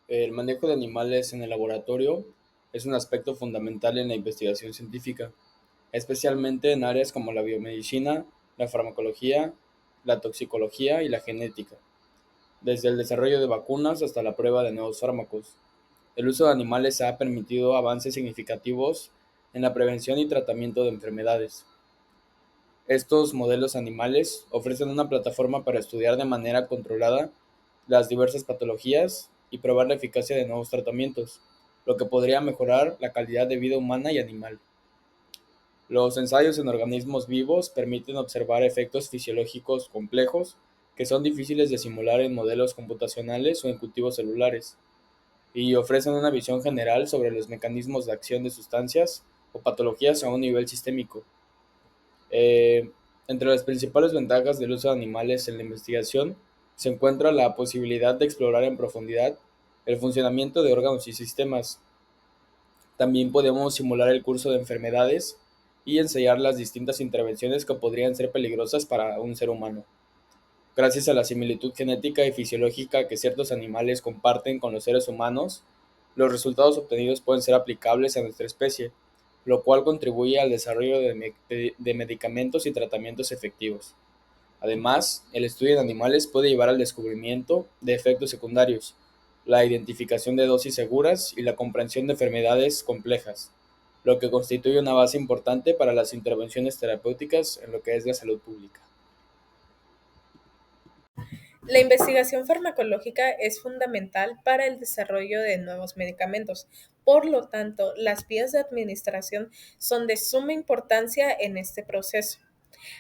El manejo de animales en el laboratorio es un aspecto fundamental en la investigación científica, especialmente en áreas como la biomedicina, la farmacología, la toxicología y la genética, desde el desarrollo de vacunas hasta la prueba de nuevos fármacos. El uso de animales ha permitido avances significativos en la prevención y tratamiento de enfermedades. Estos modelos animales ofrecen una plataforma para estudiar de manera controlada las diversas patologías y probar la eficacia de nuevos tratamientos, lo que podría mejorar la calidad de vida humana y animal. Los ensayos en organismos vivos permiten observar efectos fisiológicos complejos que son difíciles de simular en modelos computacionales o en cultivos celulares, y ofrecen una visión general sobre los mecanismos de acción de sustancias o patologías a un nivel sistémico. Eh, Entre las principales ventajas del uso de animales en la investigación se encuentra la posibilidad de explorar en profundidad el funcionamiento de órganos y sistemas. También podemos simular el curso de enfermedades y ensayar las distintas intervenciones que podrían ser peligrosas para un ser humano. Gracias a la similitud genética y fisiológica que ciertos animales comparten con los seres humanos, los resultados obtenidos pueden ser aplicables a nuestra especie, lo cual contribuye al desarrollo de medicamentos y tratamientos efectivos. Además, el estudio en animales puede llevar al descubrimiento de efectos secundarios, la identificación de dosis seguras y la comprensión de enfermedades complejas, lo que constituye una base importante para las intervenciones terapéuticas en lo que es la salud pública. La investigación farmacológica es fundamental para el desarrollo de nuevos medicamentos. Por lo tanto, las vías de administración son de suma importancia en este proceso.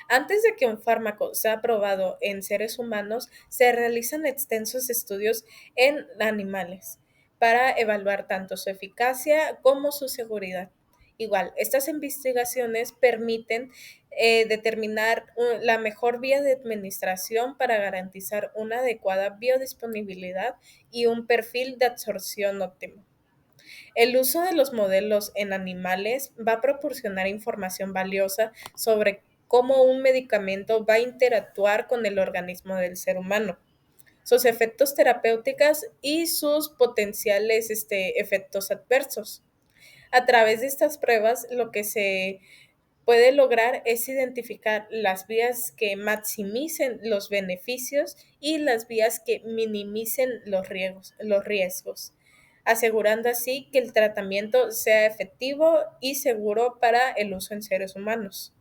Antes de que un fármaco sea aprobado en seres humanos, se realizan extensos estudios en animales para evaluar tanto su eficacia como su seguridad. Igual, estas investigaciones permiten determinar la mejor vía de administración para garantizar una adecuada biodisponibilidad y un perfil de absorción óptimo. El uso de los modelos en animales va a proporcionar información valiosa sobre cómo un medicamento va a interactuar con el organismo del ser humano, sus efectos terapéuticos y sus potenciales efectos adversos. A través de estas pruebas, lo que se puede lograr es identificar las vías que maximicen los beneficios y las vías que minimicen los riesgos, asegurando así que el tratamiento sea efectivo y seguro para el uso en seres humanos.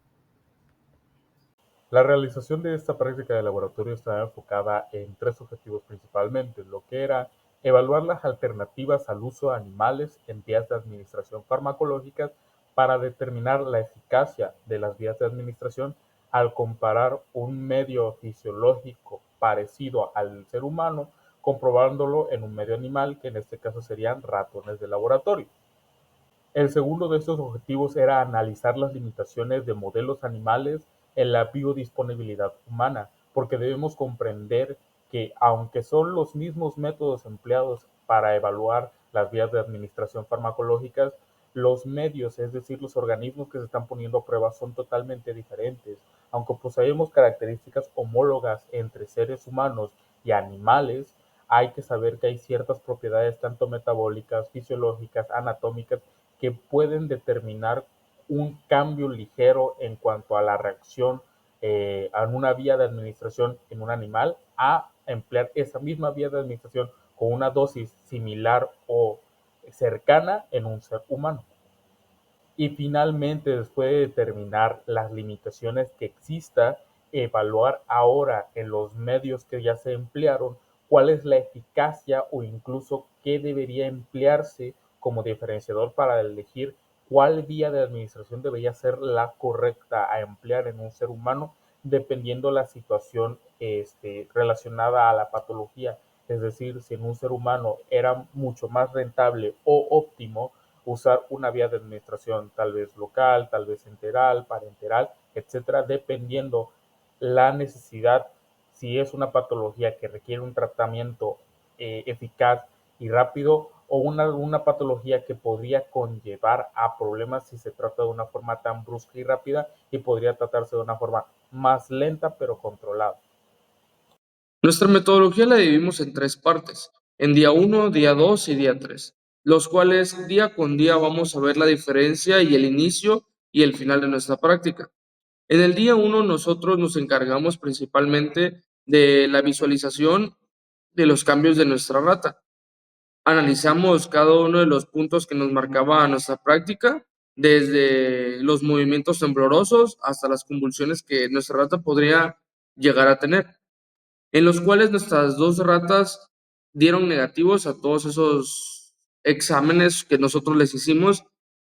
La realización de esta práctica de laboratorio estaba enfocada en tres objetivos principalmente, lo que era evaluar las alternativas al uso de animales en vías de administración farmacológicas para determinar la eficacia de las vías de administración al comparar un medio fisiológico parecido al ser humano, comprobándolo en un medio animal, que en este caso serían ratones de laboratorio. El segundo de estos objetivos era analizar las limitaciones de modelos animales en la biodisponibilidad humana, porque debemos comprender que, aunque son los mismos métodos empleados para evaluar las vías de administración farmacológicas, los medios, es decir, los organismos que se están poniendo a prueba, son totalmente diferentes. Aunque poseemos características homólogas entre seres humanos y animales, hay que saber que hay ciertas propiedades tanto metabólicas, fisiológicas, anatómicas, que pueden determinar un cambio ligero en cuanto a la reacción a una vía de administración en un animal a emplear esa misma vía de administración con una dosis similar o cercana en un ser humano. Y finalmente, después de determinar las limitaciones que exista, evaluar ahora en los medios que ya se emplearon cuál es la eficacia o incluso qué debería emplearse como diferenciador para elegir cuál vía de administración debería ser la correcta a emplear en un ser humano, dependiendo la situación relacionada a la patología. Es decir, si en un ser humano era mucho más rentable o óptimo usar una vía de administración tal vez local, tal vez enteral, parenteral, etcétera, dependiendo la necesidad, si es una patología que requiere un tratamiento eficaz y rápido, o una patología que podría conllevar a problemas si se trata de una forma tan brusca y rápida, y podría tratarse de una forma más lenta pero controlada. Nuestra metodología la dividimos en tres partes. en día 1, día 2 y día 3, los cuales día con día vamos a ver la diferencia y el inicio y el final de nuestra práctica. En el día 1 nosotros nos encargamos principalmente de la visualización de los cambios de nuestra rata. Analizamos cada uno de los puntos que nos marcaba nuestra práctica, desde los movimientos temblorosos hasta las convulsiones que nuestra rata podría llegar a tener, en los cuales nuestras dos ratas dieron negativos a todos esos exámenes que nosotros les hicimos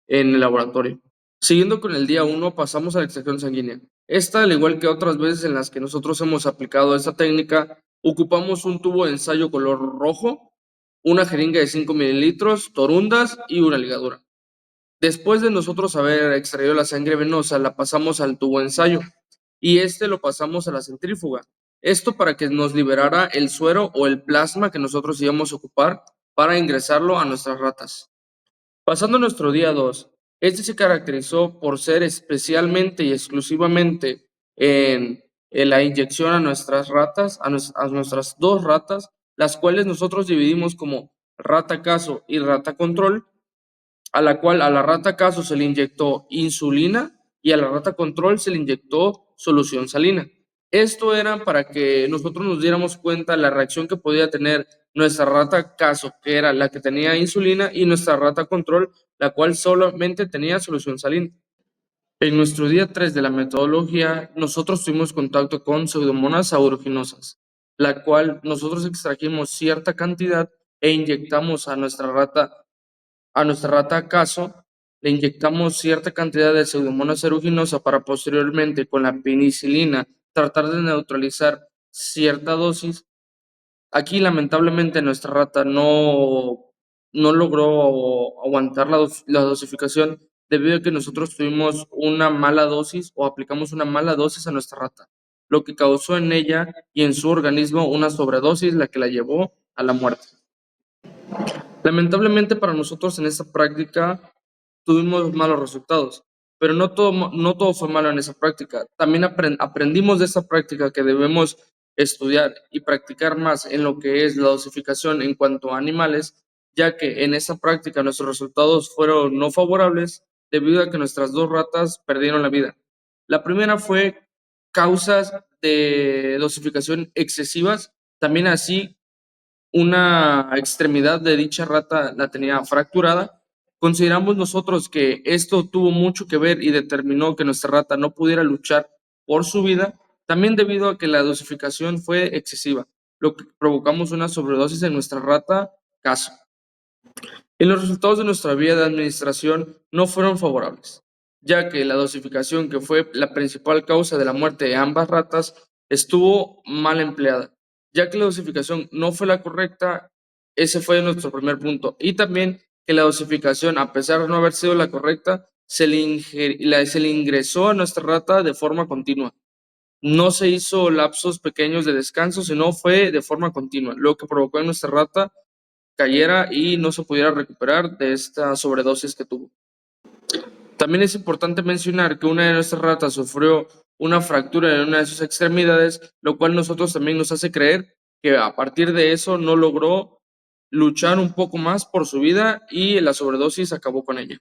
en el laboratorio. Siguiendo con el día 1, pasamos a la extracción sanguínea. Esta, al igual que otras veces en las que nosotros hemos aplicado esta técnica, ocupamos un tubo de ensayo color rojo, una jeringa de 5 mililitros, torundas y una ligadura. Después de nosotros haber extraído la sangre venosa, la pasamos al tubo de ensayo y lo pasamos a la centrífuga. Esto para que nos liberara el suero o el plasma que nosotros íbamos a ocupar para ingresarlo a nuestras ratas. Pasando a nuestro día 2, este se caracterizó por ser especialmente y exclusivamente en la inyección a nuestras ratas, a nuestras dos ratas, las cuales nosotros dividimos como rata caso y rata control, a la cual a la rata caso se le inyectó insulina y a la rata control se le inyectó solución salina. Esto era para que nosotros nos diéramos cuenta de la reacción que podía tener nuestra rata caso, que era la que tenía insulina, y nuestra rata control, la cual solamente tenía solución salina. En nuestro día 3 de la metodología, nosotros tuvimos contacto con Pseudomonas aeruginosas, la cual nosotros extrajimos cierta cantidad e inyectamos a nuestra rata caso, le inyectamos cierta cantidad de Pseudomonas aeruginosa para posteriormente con la penicilina tratar de neutralizar cierta dosis. Aquí lamentablemente nuestra rata no logró aguantar la dosificación debido a que nosotros tuvimos una mala dosis o aplicamos una mala dosis a nuestra rata, lo que causó en ella y en su organismo una sobredosis, la que la llevó a la muerte. Lamentablemente para nosotros en esta práctica tuvimos malos resultados, pero no todo fue malo en esa práctica. También aprendimos de esa práctica que debemos estudiar y practicar más en lo que es la dosificación en cuanto a animales, ya que en esa práctica nuestros resultados fueron no favorables debido a que nuestras dos ratas perdieron la vida. La primera fue causas de dosificación excesivas, también así una extremidad de dicha rata la tenía fracturada. Consideramos nosotros que esto tuvo mucho que ver y determinó que nuestra rata no pudiera luchar por su vida, también debido a que la dosificación fue excesiva, lo que provocamos una sobredosis en nuestra rata caso. Y los resultados de nuestra vía de administración no fueron favorables, ya que la dosificación, que fue la principal causa de la muerte de ambas ratas, estuvo mal empleada, ya que la dosificación no fue la correcta. Ese fue nuestro primer punto. Y también que la dosificación, a pesar de no haber sido la correcta, se le ingresó a nuestra rata de forma continua. No se hizo lapsos pequeños de descanso, sino fue de forma continua, lo que provocó en nuestra rata cayera y no se pudiera recuperar de esta sobredosis que tuvo. También es importante mencionar que una de nuestras ratas sufrió una fractura en una de sus extremidades, lo cual nosotros también nos hace creer que a partir de eso no logró luchar un poco más por su vida y la sobredosis acabó con ella.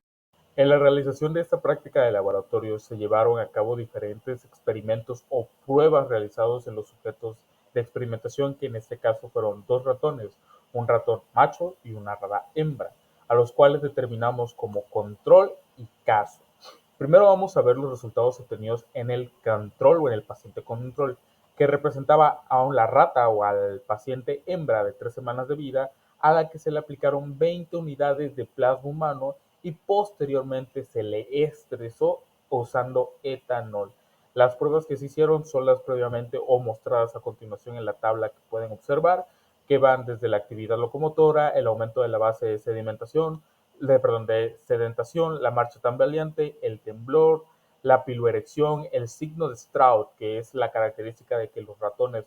En la realización de esta práctica de laboratorio se llevaron a cabo diferentes experimentos o pruebas realizados en los sujetos de experimentación, que en este caso fueron dos ratones, un ratón macho y una rata hembra, a los cuales determinamos como control y caso. Primero vamos a ver los resultados obtenidos en el control o en el paciente control, que representaba a la rata o al paciente hembra de 3 semanas de vida, a la que se le aplicaron 20 unidades de plasma humano y posteriormente se le estresó usando etanol. Las pruebas que se hicieron son las previamente o mostradas a continuación en la tabla que pueden observar, que van desde la actividad locomotora, el aumento de la base de sedimentación, de sedentación, la marcha tambaleante, el temblor, la piloerección, el signo de Stroud, que es la característica de que los ratones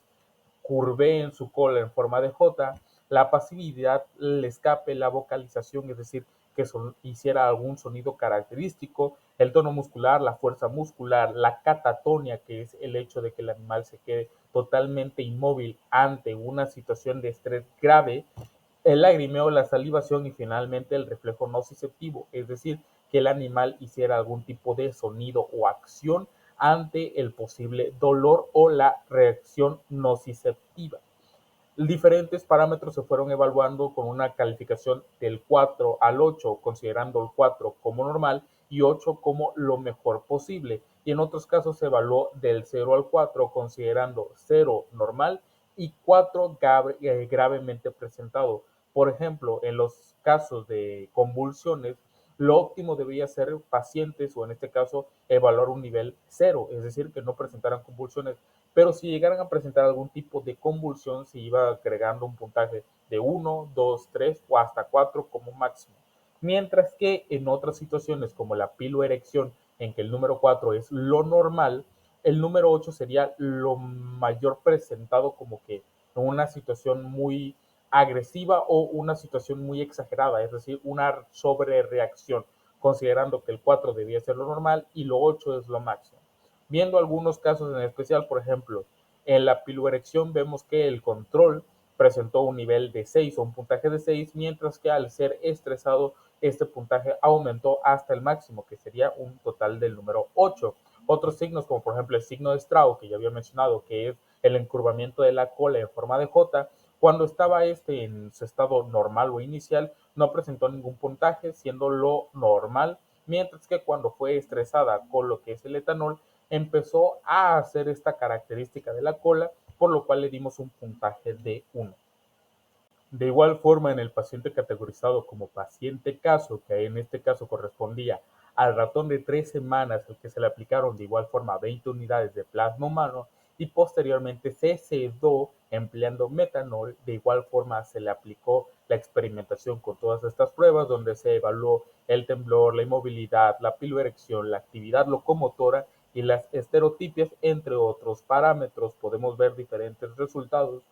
curveen su cola en forma de J, la pasividad, el escape, la vocalización, es decir, que hiciera algún sonido característico, el tono muscular, la fuerza muscular, la catatonia, que es el hecho de que el animal se quede totalmente inmóvil ante una situación de estrés grave, el lagrimeo, la salivación y finalmente el reflejo nociceptivo, es decir, que el animal hiciera algún tipo de sonido o acción ante el posible dolor o la reacción nociceptiva. Diferentes parámetros se fueron evaluando con una calificación del 4 al 8, considerando el 4 como normal y 8 como lo mejor posible. Y en otros casos se evaluó del 0 al 4, considerando 0 normal y 4 gravemente presentado. Por ejemplo, en los casos de convulsiones, lo óptimo debería ser pacientes, o en este caso, evaluar un nivel 0, es decir, que no presentaran convulsiones, pero si llegaran a presentar algún tipo de convulsión, se iba agregando un puntaje de 1, 2, 3 o hasta 4 como máximo. Mientras que en otras situaciones como la piloerección, en que el número 4 es lo normal, el número 8 sería lo mayor presentado como que en una situación muy agresiva o una situación muy exagerada, es decir, una sobrereacción, considerando que el 4 debía ser lo normal y lo 8 es lo máximo. Viendo algunos casos en especial, por ejemplo, en la piloerección vemos que el control presentó un nivel de 6 o un puntaje de 6, mientras que al ser estresado, este puntaje aumentó hasta el máximo, que sería un total del número 8. Otros signos, como por ejemplo el signo de Strauss, que ya había mencionado, que es el encurvamiento de la cola en forma de J, cuando estaba en su estado normal o inicial, no presentó ningún puntaje, siendo lo normal, mientras que cuando fue estresada con lo que es el etanol, empezó a hacer esta característica de la cola, por lo cual le dimos un puntaje de 1. De igual forma, en el paciente categorizado como paciente caso, que en este caso correspondía al ratón de 3 semanas, al que se le aplicaron de igual forma 20 unidades de plasma humano y posteriormente se sedó empleando metanol, de igual forma se le aplicó la experimentación con todas estas pruebas donde se evaluó el temblor, la inmovilidad, la piloerección, la actividad locomotora y las estereotipias, entre otros parámetros. Podemos ver diferentes resultados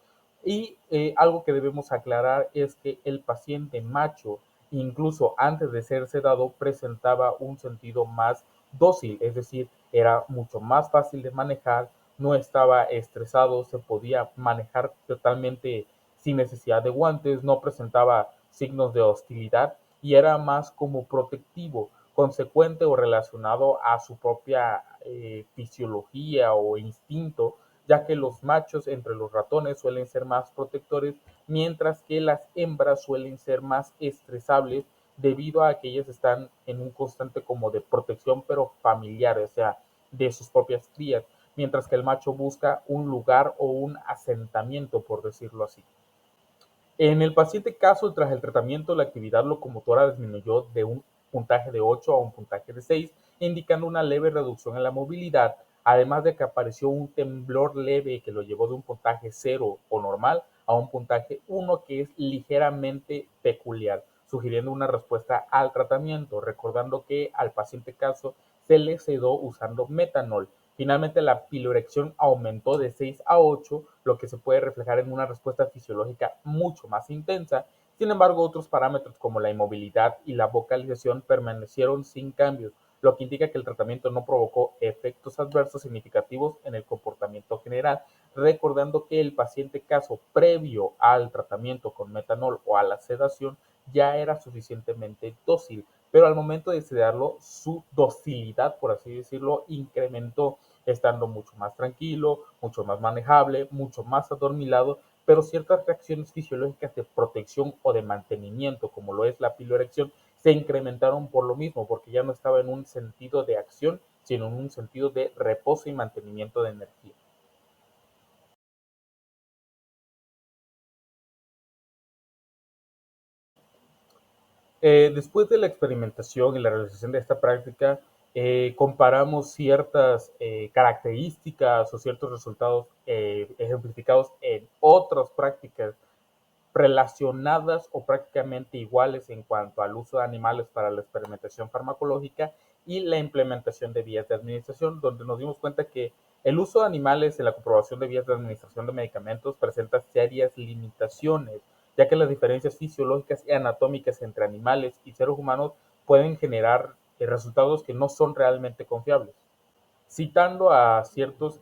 y algo que debemos aclarar es que el paciente macho, incluso antes de ser sedado, presentaba un sentido más dócil, es decir, era mucho más fácil de manejar, no estaba estresado, se podía manejar totalmente sin necesidad de guantes, no presentaba signos de hostilidad y era más como protectivo, consecuente o relacionado a su propia fisiología o instinto, ya que los machos entre los ratones suelen ser más protectores, mientras que las hembras suelen ser más estresables debido a que ellas están en un constante como de protección, pero familiar, o sea, de sus propias crías, mientras que el macho busca un lugar o un asentamiento, por decirlo así. En el paciente caso, tras el tratamiento, la actividad locomotora disminuyó de un puntaje de 8 a un puntaje de 6, indicando una leve reducción en la movilidad, además de que apareció un temblor leve que lo llevó de un puntaje 0 o normal a un puntaje 1 que es ligeramente peculiar, sugiriendo una respuesta al tratamiento, recordando que al paciente caso se le sedó usando metanol. Finalmente, la piloerección aumentó de 6 a 8, lo que se puede reflejar en una respuesta fisiológica mucho más intensa. Sin embargo, otros parámetros como la inmovilidad y la vocalización permanecieron sin cambios, lo que indica que el tratamiento no provocó efectos adversos significativos en el comportamiento general, recordando que el paciente caso previo al tratamiento con metanol o a la sedación ya era suficientemente dócil, pero al momento de sedarlo, su docilidad, por así decirlo, incrementó, estando mucho más tranquilo, mucho más manejable, mucho más adormilado, pero ciertas reacciones fisiológicas de protección o de mantenimiento, como lo es la piloerección, se incrementaron por lo mismo, porque ya no estaba en un sentido de acción, sino en un sentido de reposo y mantenimiento de energía. Después de la experimentación y la realización de esta práctica, comparamos ciertas características o ciertos resultados ejemplificados en otras prácticas relacionadas o prácticamente iguales en cuanto al uso de animales para la experimentación farmacológica y la implementación de vías de administración, donde nos dimos cuenta que el uso de animales en la comprobación de vías de administración de medicamentos presenta serias limitaciones, ya que las diferencias fisiológicas y anatómicas entre animales y seres humanos pueden generar resultados que no son realmente confiables. Citando a ciertos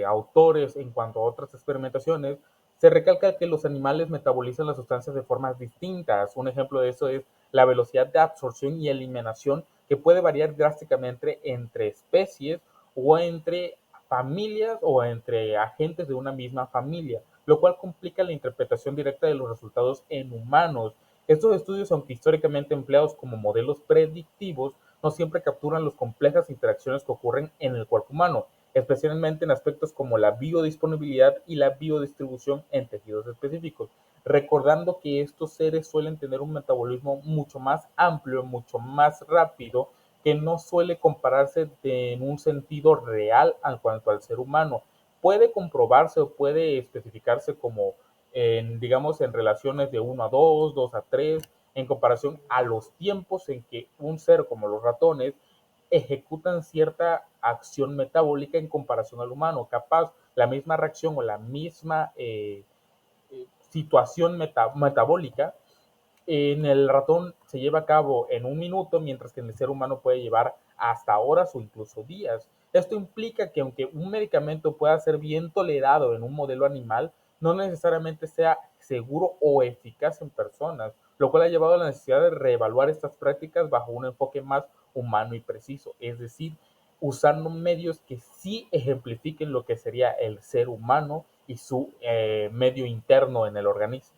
autores en cuanto a otras experimentaciones, Se recalca que los animales metabolizan las sustancias de formas distintas. Un ejemplo de eso es la velocidad de absorción y eliminación, que puede variar drásticamente entre especies o entre familias o entre agentes de una misma familia, lo cual complica la interpretación directa de los resultados en humanos. Estos estudios, aunque históricamente empleados como modelos predictivos, no siempre capturan las complejas interacciones que ocurren en el cuerpo humano, especialmente en aspectos como la biodisponibilidad y la biodistribución en tejidos específicos, recordando que estos seres suelen tener un metabolismo mucho más amplio, mucho más rápido, que no suele compararse en un sentido real en cuanto al ser humano. Puede comprobarse o puede especificarse como digamos, en relaciones de 1 a 2, 2 a 3, en comparación a los tiempos en que un ser como los ratones ejecutan cierta acción metabólica en comparación al humano. Capaz la misma reacción o la misma situación metabólica en el ratón se lleva a cabo en 1 minuto, mientras que en el ser humano puede llevar hasta horas o incluso días. Esto implica que aunque un medicamento pueda ser bien tolerado en un modelo animal, no necesariamente sea seguro o eficaz en personas, lo cual ha llevado a la necesidad de reevaluar estas prácticas bajo un enfoque más humano y preciso, es decir, usando medios que sí ejemplifiquen lo que sería el ser humano y su medio interno en el organismo.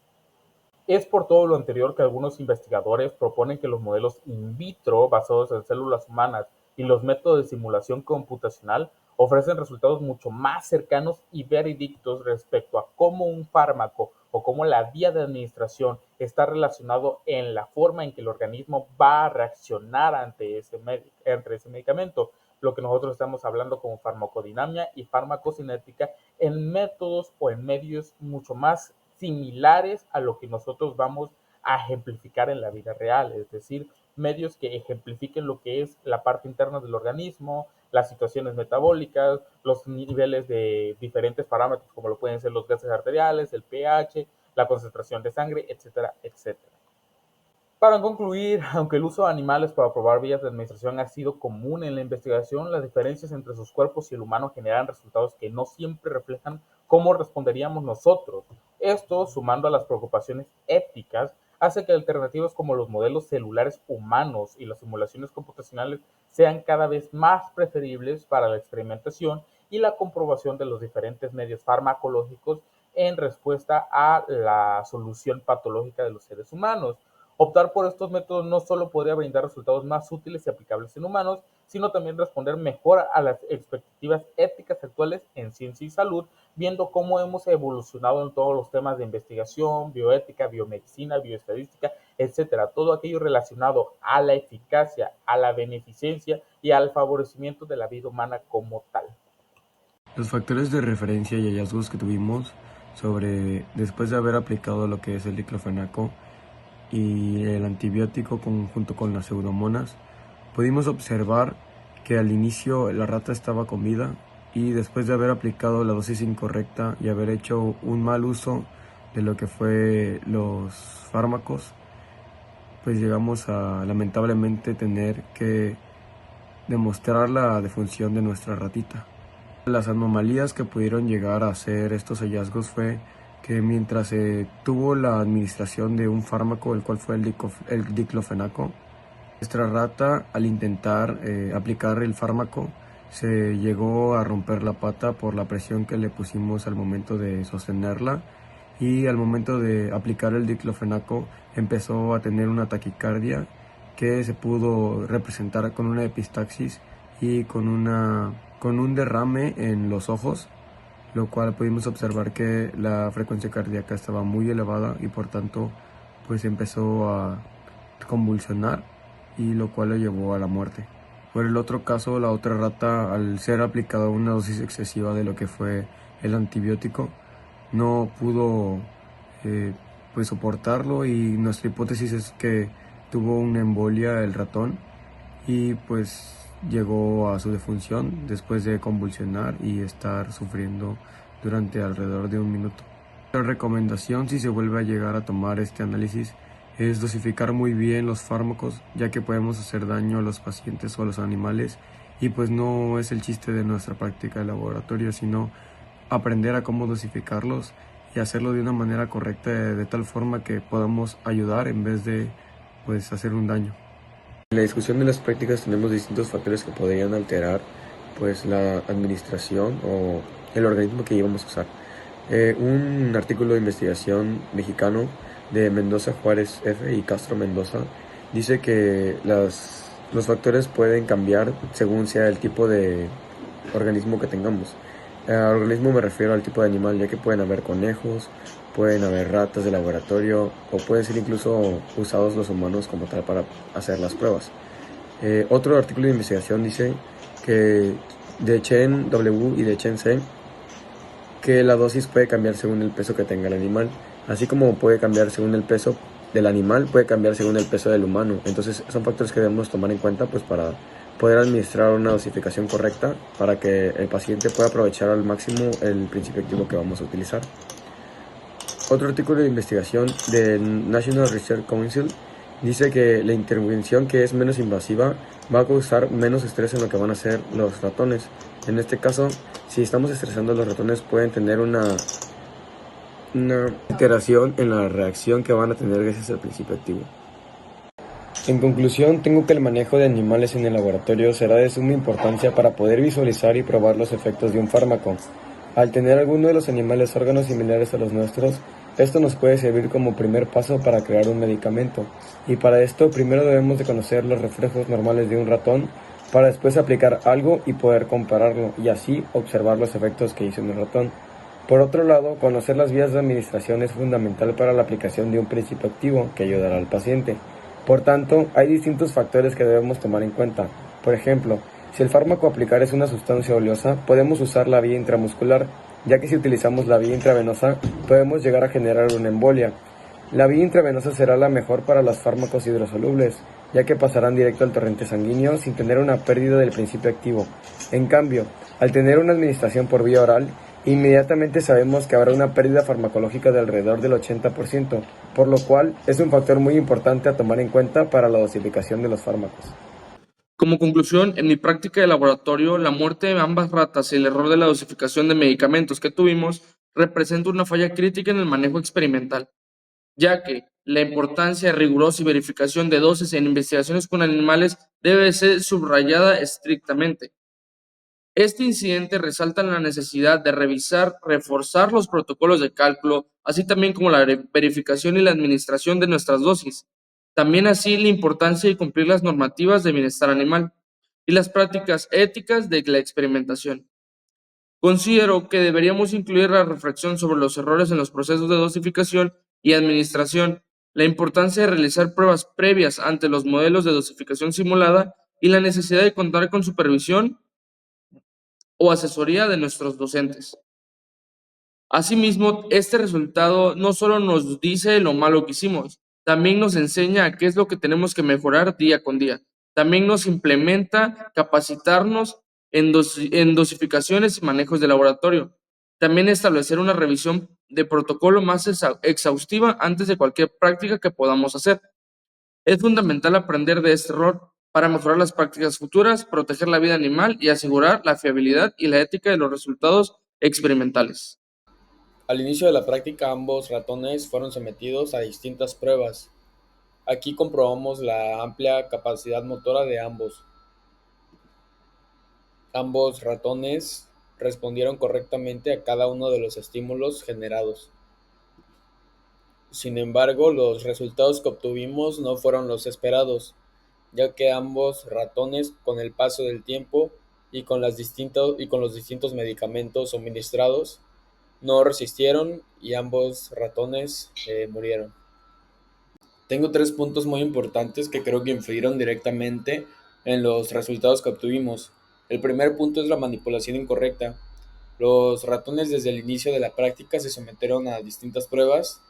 Es por todo lo anterior que algunos investigadores proponen que los modelos in vitro basados en células humanas y los métodos de simulación computacional ofrecen resultados mucho más cercanos y veredictos respecto a cómo un fármaco o cómo la vía de administración está relacionado en la forma en que el organismo va a reaccionar ante ese medicamento, lo que nosotros estamos hablando como farmacodinámica y farmacocinética, en métodos o en medios mucho más similares a lo que nosotros vamos a ejemplificar en la vida real, es decir, medios que ejemplifiquen lo que es la parte interna del organismo, las situaciones metabólicas, los niveles de diferentes parámetros como lo pueden ser los gases arteriales, el pH, la concentración de sangre, etcétera, etcétera. Para concluir, aunque el uso de animales para probar vías de administración ha sido común en la investigación, las diferencias entre sus cuerpos y el humano generan resultados que no siempre reflejan cómo responderíamos nosotros. Esto, sumando a las preocupaciones éticas, hace que alternativas como los modelos celulares humanos y las simulaciones computacionales sean cada vez más preferibles para la experimentación y la comprobación de los diferentes medios farmacológicos en respuesta a la solución patológica de los seres humanos. Optar por estos métodos no solo podría brindar resultados más útiles y aplicables en humanos, sino también responder mejor a las expectativas éticas actuales en ciencia y salud, viendo cómo hemos evolucionado en todos los temas de investigación, bioética, biomedicina, bioestadística, etcétera. Todo aquello relacionado a la eficacia, a la beneficencia y al favorecimiento de la vida humana como tal. Los factores de referencia y hallazgos que tuvimos después de haber aplicado lo que es el diclofenaco y el antibiótico junto con las pseudomonas, pudimos observar que al inicio la rata estaba con vida y después de haber aplicado la dosis incorrecta y haber hecho un mal uso de lo que fue los fármacos, pues llegamos a lamentablemente tener que demostrar la defunción de nuestra ratita. Las anomalías que pudieron llegar a hacer estos hallazgos fue que mientras se tuvo la administración de un fármaco, el cual fue el diclofenaco, nuestra rata, al intentar aplicar el fármaco, se llegó a romper la pata por la presión que le pusimos al momento de sostenerla, y al momento de aplicar el diclofenaco empezó a tener una taquicardia que se pudo representar con una epistaxis y con un derrame en los ojos, lo cual pudimos observar que la frecuencia cardíaca estaba muy elevada y por tanto pues empezó a convulsionar, y lo cual le llevó a la muerte. Por el otro caso, la otra rata, al ser aplicada una dosis excesiva de lo que fue el antibiótico, no pudo pues soportarlo, y nuestra hipótesis es que tuvo una embolia el ratón y pues llegó a su defunción después de convulsionar y estar sufriendo durante alrededor de 1 minuto. La recomendación, si se vuelve a llegar a tomar este análisis, es dosificar muy bien los fármacos, ya que podemos hacer daño a los pacientes o a los animales, y pues no es el chiste de nuestra práctica de laboratorio, sino aprender a cómo dosificarlos y hacerlo de una manera correcta, de tal forma que podamos ayudar en vez de pues hacer un daño. En la discusión de las prácticas tenemos distintos factores que podrían alterar pues la administración o el organismo que íbamos a usar. Un artículo de investigación mexicano de Mendoza Juárez F. y Castro Mendoza dice que los factores pueden cambiar según sea el tipo de organismo que tengamos. Al organismo me refiero al tipo de animal, ya que pueden haber conejos, pueden haber ratas de laboratorio o pueden ser incluso usados los humanos como tal para hacer las pruebas. Otro artículo de investigación dice que de Chen W y de Chen C que la dosis puede cambiar según el peso que tenga el animal, así como puede cambiar según el peso del animal, puede cambiar según el peso del humano. Entonces son factores que debemos tomar en cuenta pues para poder administrar una dosificación correcta para que el paciente pueda aprovechar al máximo el principio activo que vamos a utilizar. Otro artículo de investigación del National Research Council dice que la intervención que es menos invasiva va a causar menos estrés en lo que van a hacer los ratones. En este caso, si estamos estresando a los ratones, pueden tener una alteración en la reacción que van a tener gracias al principio activo. En conclusión, tengo que el manejo de animales en el laboratorio será de suma importancia para poder visualizar y probar los efectos de un fármaco. Al tener alguno de los animales órganos similares a los nuestros, esto nos puede servir como primer paso para crear un medicamento. Y para esto primero debemos de conocer los reflejos normales de un ratón para después aplicar algo y poder compararlo y así observar los efectos que hizo en el ratón. Por otro lado, conocer las vías de administración es fundamental para la aplicación de un principio activo que ayudará al paciente. Por tanto, hay distintos factores que debemos tomar en cuenta. Por ejemplo, si el fármaco a aplicar es una sustancia oleosa, podemos usar la vía intramuscular, ya que si utilizamos la vía intravenosa, podemos llegar a generar una embolia. La vía intravenosa será la mejor para los fármacos hidrosolubles, ya que pasarán directo al torrente sanguíneo sin tener una pérdida del principio activo. En cambio, al tener una administración por vía oral, inmediatamente sabemos que habrá una pérdida farmacológica de alrededor del 80%, por lo cual es un factor muy importante a tomar en cuenta para la dosificación de los fármacos. Como conclusión, en mi práctica de laboratorio, la muerte de ambas ratas y el error de la dosificación de medicamentos que tuvimos representa una falla crítica en el manejo experimental, ya que la importancia rigurosa y verificación de dosis en investigaciones con animales debe ser subrayada estrictamente. Este incidente resalta la necesidad de revisar, reforzar los protocolos de cálculo, así también como la verificación y la administración de nuestras dosis. También así la importancia de cumplir las normativas de bienestar animal y las prácticas éticas de la experimentación. Considero que deberíamos incluir la reflexión sobre los errores en los procesos de dosificación y administración, la importancia de realizar pruebas previas ante los modelos de dosificación simulada y la necesidad de contar con supervisión o asesoría de nuestros docentes. Asimismo, este resultado no solo nos dice lo malo que hicimos, también nos enseña qué es lo que tenemos que mejorar día con día. También nos implementa capacitarnos en dosificaciones y manejos de laboratorio. También establecer una revisión de protocolo más exhaustiva antes de cualquier práctica que podamos hacer. Es fundamental aprender de este error para mejorar las prácticas futuras, proteger la vida animal y asegurar la fiabilidad y la ética de los resultados experimentales. Al inicio de la práctica, ambos ratones fueron sometidos a distintas pruebas. Aquí comprobamos la amplia capacidad motora de ambos. Ambos ratones respondieron correctamente a cada uno de los estímulos generados. Sin embargo, los resultados que obtuvimos no fueron los esperados, ya que ambos ratones, con el paso del tiempo y con los distintos medicamentos suministrados, no resistieron y ambos ratones murieron. Tengo 3 puntos muy importantes que creo que influyeron directamente en los resultados que obtuvimos. El primer punto es la manipulación incorrecta. Los ratones desde el inicio de la práctica se sometieron a distintas pruebas,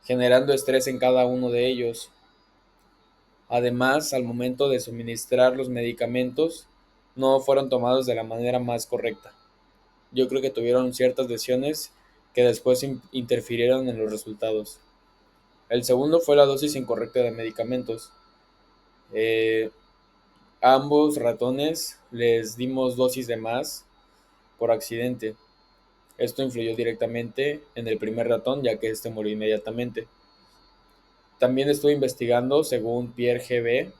generando estrés en cada uno de ellos. Además, al momento de suministrar los medicamentos, no fueron tomados de la manera más correcta. Yo creo que tuvieron ciertas lesiones que después interfirieron en los resultados. El segundo fue la dosis incorrecta de medicamentos. A ambos ratones les dimos dosis de más por accidente. Esto influyó directamente en el primer ratón, ya que este murió inmediatamente. También estuve investigando, según Pierre G.B.,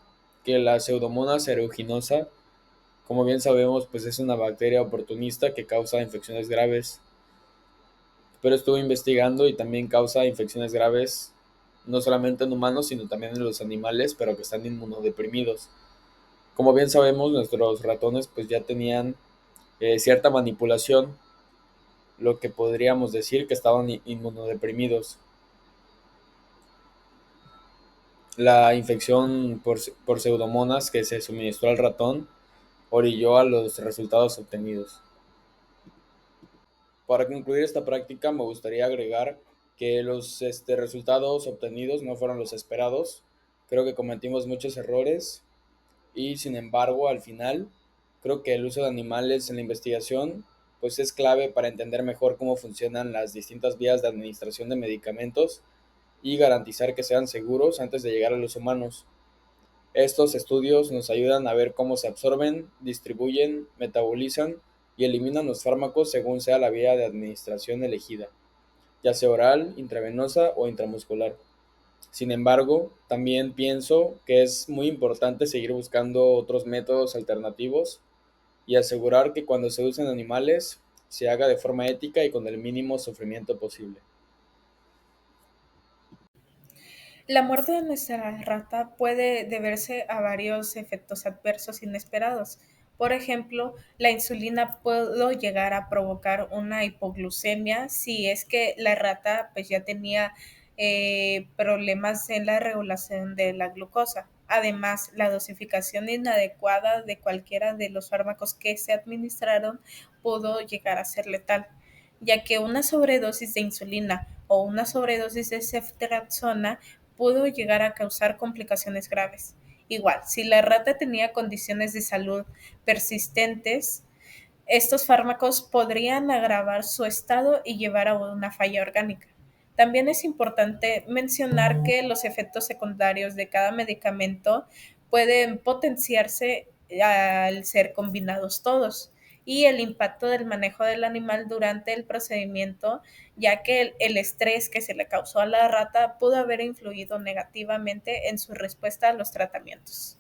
que la Pseudomonas aeruginosa, como bien sabemos, pues es una bacteria oportunista que causa infecciones graves. Pero estuve investigando y también causa infecciones graves, no solamente en humanos, sino también en los animales, pero que están inmunodeprimidos. Como bien sabemos, nuestros ratones pues ya tenían cierta manipulación, lo que podríamos decir que estaban inmunodeprimidos. La infección por pseudomonas que se suministró al ratón orilló a los resultados obtenidos. Para concluir esta práctica, me gustaría agregar que los resultados obtenidos no fueron los esperados. Creo que cometimos muchos errores y, sin embargo, al final, creo que el uso de animales en la investigación pues es clave para entender mejor cómo funcionan las distintas vías de administración de medicamentos y garantizar que sean seguros antes de llegar a los humanos. Estos estudios nos ayudan a ver cómo se absorben, distribuyen, metabolizan y eliminan los fármacos según sea la vía de administración elegida, ya sea oral, intravenosa o intramuscular. Sin embargo, también pienso que es muy importante seguir buscando otros métodos alternativos y asegurar que cuando se usen animales se haga de forma ética y con el mínimo sufrimiento posible. La muerte de nuestra rata puede deberse a varios efectos adversos inesperados. Por ejemplo, la insulina puede llegar a provocar una hipoglucemia si es que la rata pues ya tenía problemas en la regulación de la glucosa. Además, la dosificación inadecuada de cualquiera de los fármacos que se administraron pudo llegar a ser letal, ya que una sobredosis de insulina o una sobredosis de ceftriaxona pudo llegar a causar complicaciones graves. Igual, si la rata tenía condiciones de salud persistentes, estos fármacos podrían agravar su estado y llevar a una falla orgánica. También es importante mencionar que los efectos secundarios de cada medicamento pueden potenciarse al ser combinados todos y el impacto del manejo del animal durante el procedimiento, ya que el estrés que se le causó a la rata pudo haber influido negativamente en su respuesta a los tratamientos.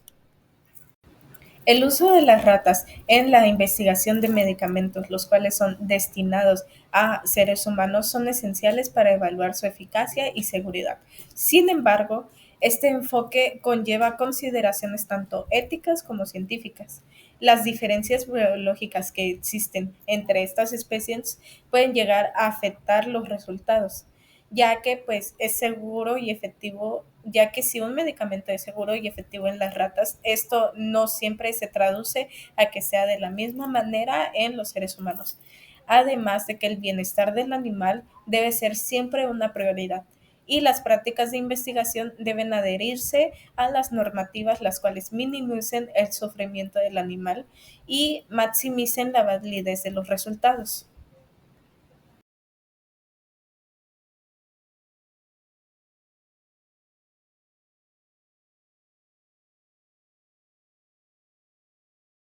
El uso de las ratas en la investigación de medicamentos, los cuales son destinados a seres humanos, son esenciales para evaluar su eficacia y seguridad. Sin embargo, este enfoque conlleva consideraciones tanto éticas como científicas. Las diferencias biológicas que existen entre estas especies pueden llegar a afectar los resultados, ya que pues es seguro y efectivo, ya que si un medicamento es seguro y efectivo en las ratas, esto no siempre se traduce a que sea de la misma manera en los seres humanos. Además de que el bienestar del animal debe ser siempre una prioridad y las prácticas de investigación deben adherirse a las normativas las cuales minimicen el sufrimiento del animal y maximicen la validez de los resultados.